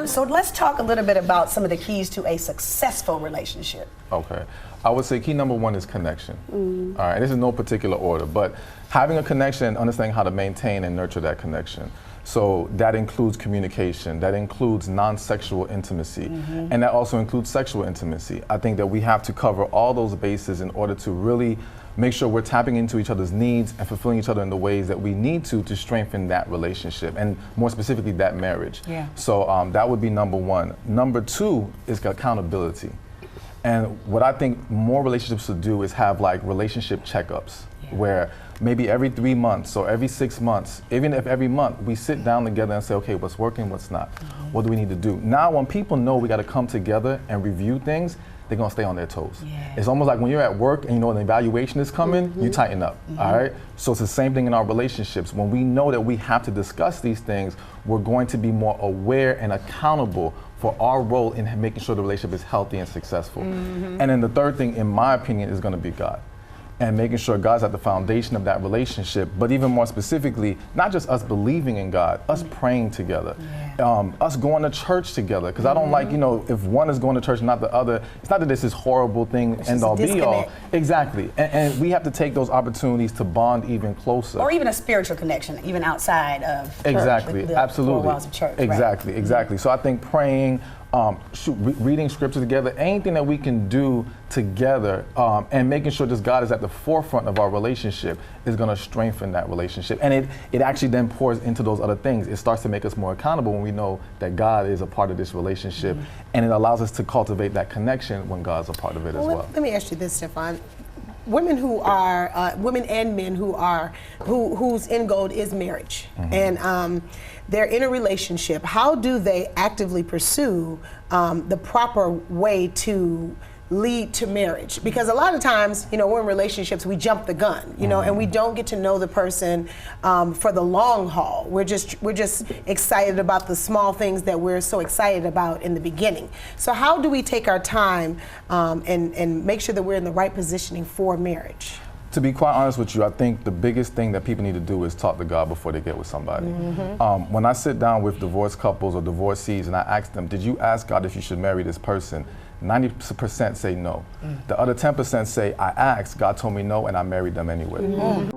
So let's talk a little bit about some of the keys to a successful relationship. Okay. I would say key number one is connection. All right, this is no particular order, but having a connection and understanding how to maintain and nurture that connection. So that includes communication, that includes non-sexual intimacy, and that also includes sexual intimacy. I think that we have to cover all those bases in order to really make sure we're tapping into each other's needs and fulfilling each other in the ways that we need to strengthen that relationship, and more specifically that marriage. Yeah. So that would be number one. Number two is accountability. And what I think more relationships should do is have like relationship checkups, where maybe every 3 months or every 6 months, even if every month, we sit down together and say, okay, what's working, what's not? What do we need to do? Now, when people know we got to come together and review things, they're gonna stay on their toes. It's almost like when you're at work and you know an evaluation is coming, you tighten up, all right? So it's the same thing in our relationships. When we know that we have to discuss these things, we're going to be more aware and accountable for our role in making sure the relationship is healthy and successful. And then the third thing, in my opinion, is gonna be God. And making sure God's at the foundation of that relationship, but even more specifically, not just us believing in God, us praying together, us going to church together. Because I don't like, if one is going to church and not the other, it's not that this is horrible thing, end all be all. Exactly. And we have to take those opportunities to bond even closer. Or even a spiritual connection, even outside of church. Exactly, the absolutely. four walls of church, exactly, exactly. So I think praying, reading scripture together, anything that we can do together, and making sure this God is at the forefront of our relationship is going to strengthen that relationship. And it actually then pours into those other things. It starts to make us more accountable when we know that God is a part of this relationship, and it allows us to cultivate that connection when God's a part of it as well. Let me ask you this, Stefan. Women who are, women and men whose end goal is marriage, and they're in a relationship, how do they actively pursue the proper way to lead to marriage? Because a lot of times, we're in relationships, we jump the gun, and we don't get to know the person for the long haul. We're just excited about the small things that we're so excited about in the beginning. So how do we take our time and make sure that we're in the right positioning for marriage? To be quite honest with you, I think the biggest thing that people need to do is talk to God before they get with somebody. When I sit down with divorced couples or divorcees and I ask them, did you ask God if you should marry this person? 90% say no. The other 10% say, I asked, God told me no, and I married them anyway.